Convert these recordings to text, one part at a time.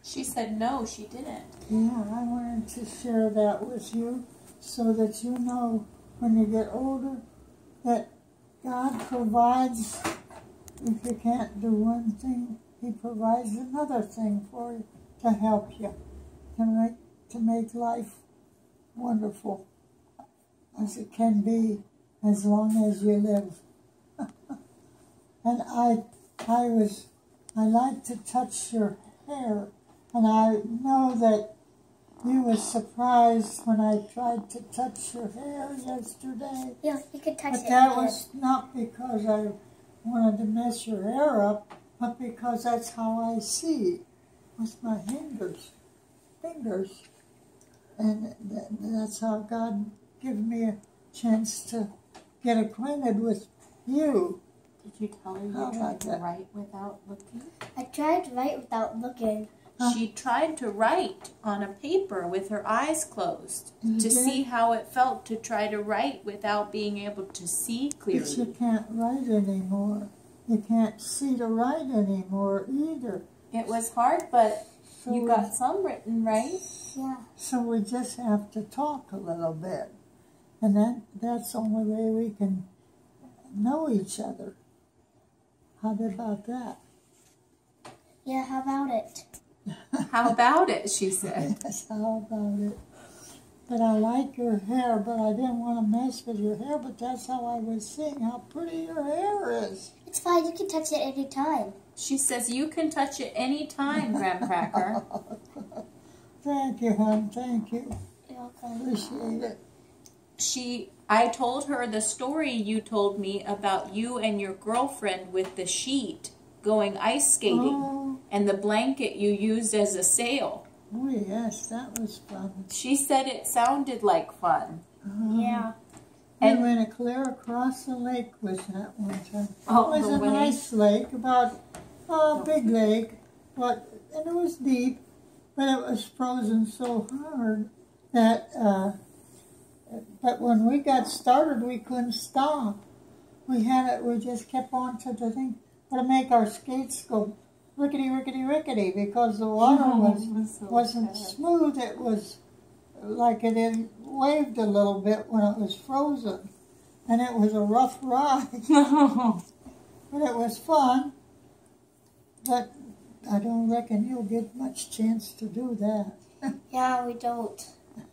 She said no, she didn't. Yeah, I wanted to share that with you so that you know when you get older that God provides. If you can't do one thing, He provides another thing for you to help you, to make life wonderful as it can be as long as you live. And I like to touch your hair, and I know that you were surprised when I tried to touch your hair yesterday. Yeah, you could touch it. But that was not because I wanted to mess your hair up, but because that's how I see with my fingers. And that's how God gave me a chance to get acquainted with you. Did you tell her you tried to write without looking? I tried to write without looking. She tried to write on a paper with her eyes closed to see how it felt to try to write without being able to see clearly. But you can't write anymore. You can't see to write anymore either. It was hard, but so you got some written, right? Yeah. So we just have to talk a little bit. And that's the only way we can know each other. How about that? Yeah, how about it? How about it, she said. Yes, how about it? But I like your hair, but I didn't want to mess with your hair, but that's how I was seeing how pretty your hair is. It's fine, you can touch it any time. She says you can touch it any time, Graham Cracker. Thank you, hon, thank you. You're welcome. Appreciate it. I told her the story you told me about you and your girlfriend with the sheet going ice skating and the blanket you used as a sail. Oh, yes, that was fun. She said it sounded like fun. Yeah. We went clear across the lake with that one time. Oh, it was a nice lake, about a big lake, and it was deep, but it was frozen so hard that, but when we got started, we couldn't stop. We just kept on to the thing, to make our skates go rickety, rickety, rickety, because the water wasn't smooth. It was like it waved a little bit when it was frozen. And it was a rough ride. But it was fun. But I don't reckon you'll get much chance to do that. Yeah, we don't.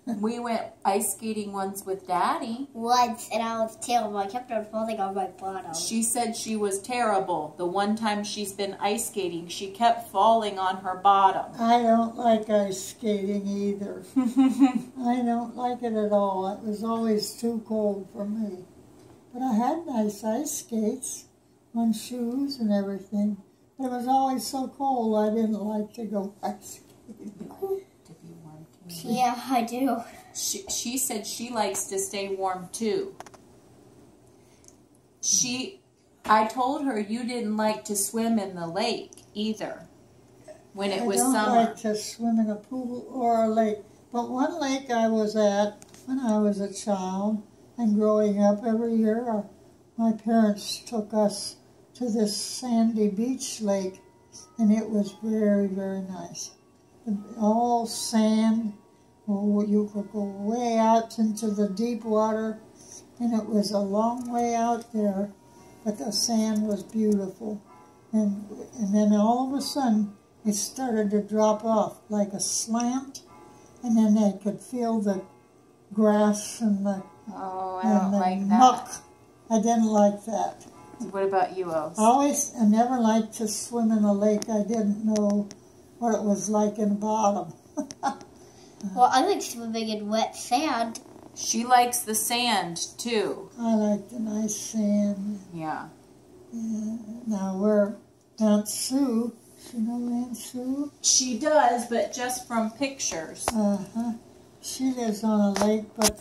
We went ice skating once with Daddy. Once, and I was terrible. I kept on falling on my bottom. She said she was terrible. The one time she's been ice skating, she kept falling on her bottom. I don't like ice skating either. I don't like it at all. It was always too cold for me. But I had nice ice skates on shoes and everything. But it was always so cold, I didn't like to go ice skating. Yeah, I do. She said she likes to stay warm too. I told her you didn't like to swim in the lake either when it was summer. I don't like to swim in a pool or a lake. But one lake I was at when I was a child and growing up, every year my parents took us to this sandy beach lake, and it was very, very nice. All sand. You could go way out into the deep water, and it was a long way out there, but the sand was beautiful. And then all of a sudden, it started to drop off like a slant, and then they could feel the grass and the, muck. I didn't like that. What about you, Ose? I never liked to swim in a lake. I didn't know what it was like in the bottom. Well, I like swimming in wet sand. She likes the sand, too. I like the nice sand. Yeah. Now, we're Aunt Sue. You know Aunt Sue? She does, but just from pictures. She lives on a lake, but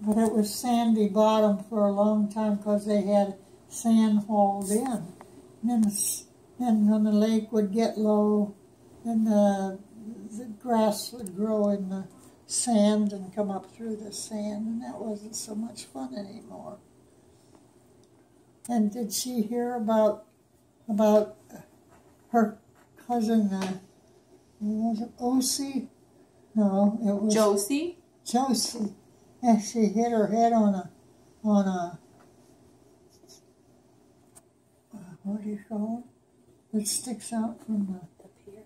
it was sandy bottom for a long time because they had sand hauled in. And then when the lake would get low, then the grass would grow in the sand and come up through the sand, and that wasn't so much fun anymore. And did she hear about her cousin Was it O.C.? No, it was Josie? Josie. And she hit her head on a what do you call it? It sticks out from the pier.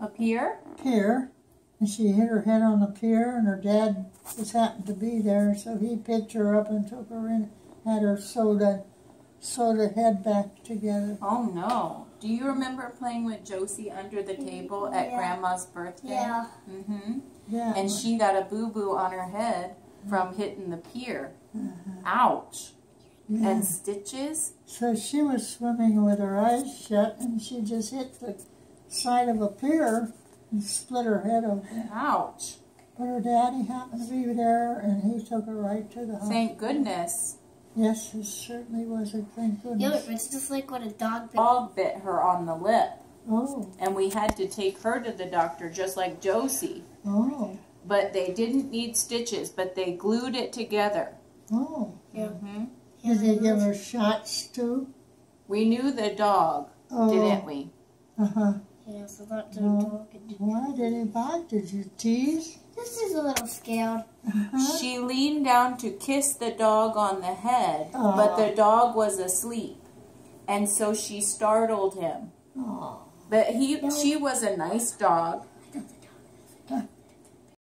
A pier? Pier. And she hit her head on the pier, and her dad just happened to be there, so he picked her up and took her in, had her sewed her head back together. Oh no. Do you remember playing with Josie under the table at Grandma's birthday? Yeah. Mm-hmm. Yeah. And she got a boo-boo on her head from hitting the pier. Ouch. Yeah. And stitches? So she was swimming with her eyes shut, and she just hit the side of a pier and split her head open. Ouch. But her daddy happened to be there, and he took her right to the hospital. Thank goodness. Yes, it certainly was a thank Yeah, goodness. it's just like when a dog Dog bit her on the lip. Oh, And we had to take her to the doctor just like Josie. oh, But they didn't need stitches, but they glued it together. oh. Yeah. Mm-hmm. Did they give her shots too? We knew the dog, Oh. didn't we? Uh-huh. Yeah, so that Well, dog. why did he bite? Did you tease? This is a little scared. Uh-huh. She leaned down to kiss the dog on the head, Aw. but the dog was asleep. And so she startled him. Oh, But she was a nice dog.